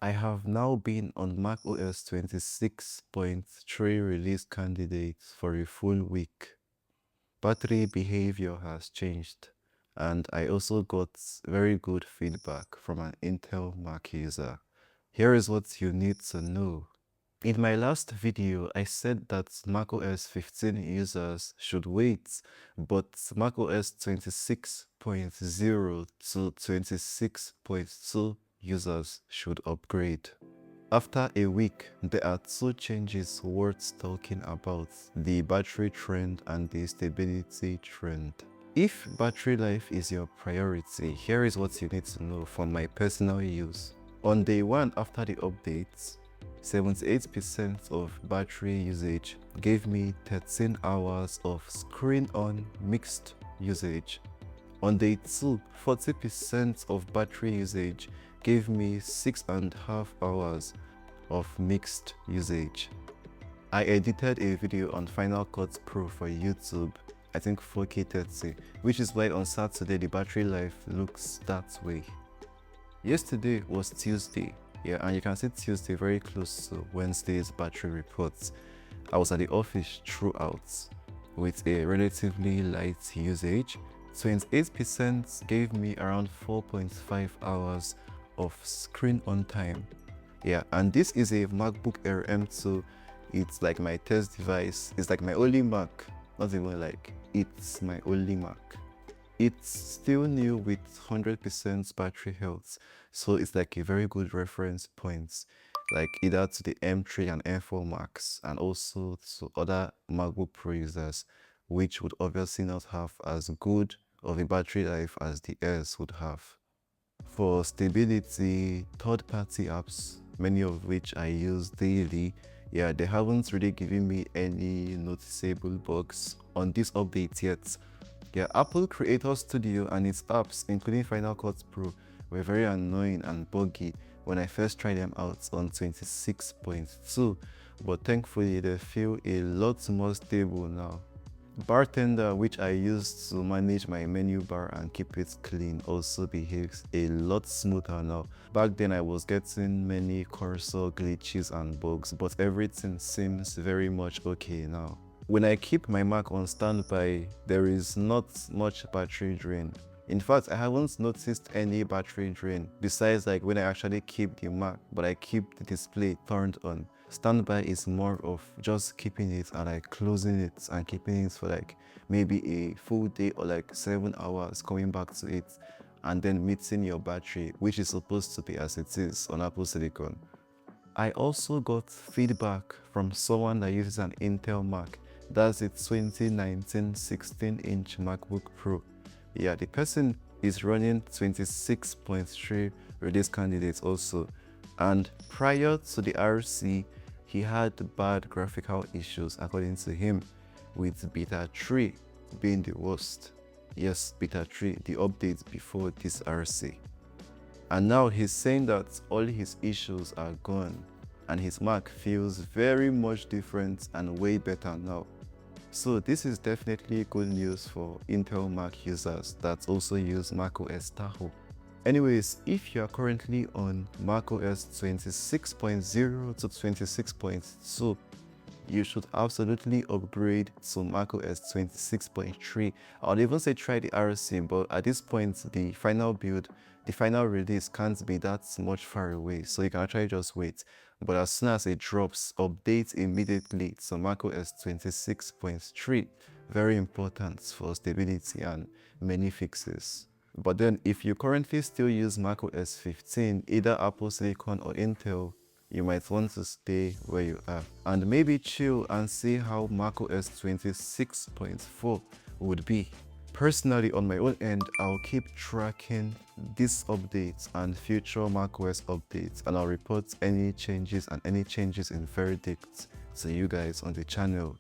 I have now been on macOS 26.3 release candidate for a full week. Battery behavior has changed, and I also got very good feedback from an Intel Mac user. Here is what you need to know. In my last video, I said that macOS 15 users should wait, but macOS 26.0 to 26.2 users should upgrade. After a week, there are two changes worth talking about: the battery trend and the stability trend. If battery life is your priority, here is what you need to know from my personal use. On day 1 after the updates, 78% of battery usage gave me 13 hours of screen-on mixed usage. On day 2, 40% of battery usage gave me 6.5 hours of mixed usage. I edited a video on Final Cut Pro for YouTube, I think 4K 30, which is why on Saturday the battery life looks that way. Yesterday was Tuesday, and you can see Tuesday very close to Wednesday's battery reports. I was at the office throughout with a relatively light usage. 28% gave me around 4.5 hours of screen on time. And this is a MacBook Air M2. It's like my test device. It's like my only Mac. Not even like, it's my only Mac. It's still new with 100% battery health, so it's like a very good reference point, like either to the M3 and M4 Max, and also to other MacBook Pro users, which would obviously not have as good of a battery life as the Airs would have. For stability, third-party apps, many of which I use daily, they haven't really given me any noticeable bugs on this update yet. Apple Creator Studio and its apps, including Final Cut Pro, were very annoying and buggy when I first tried them out on 26.2, but thankfully they feel a lot more stable now. Bartender, which I use to manage my menu bar and keep it clean, also behaves a lot smoother now. Back then I was getting many cursor glitches and bugs, but everything seems very much okay now. When I keep my Mac on standby, there is not much battery drain. In fact, I haven't noticed any battery drain besides like when I actually keep the Mac, but I keep the display turned on. Standby is more of just keeping it and like closing it and keeping it for like maybe a full day or like 7 hours, coming back to it and then meeting your battery, which is supposed to be as it is on Apple Silicon. I also got feedback from someone that uses an Intel Mac. That's a 2019 16-inch MacBook Pro. The person is running 26.3 release candidates also. And prior to the RC, he had bad graphical issues according to him, with Beta 3 being the worst. Yes, Beta 3, the update before this RC. And now he's saying that all his issues are gone and his Mac feels very much different and way better now. So this is definitely good news for Intel Mac users that also use macOS Tahoe. Anyways, if you are currently on macOS 26.0 to 26.2, you should absolutely upgrade to macOS 26.3. I would even say try the RC, but at this point, the final build, the final release can't be that much far away, so you can actually just wait. But as soon as it drops, update immediately to macOS 26.3. Very important for stability and many fixes. But then if you currently still use macOS 15, either Apple Silicon or Intel, you might want to stay where you are and maybe chill and see how macOS 26.4 would be. Personally, on my own end, I'll keep tracking these updates and future macOS updates, and I'll report any changes and any changes in verdicts to you guys on the channel.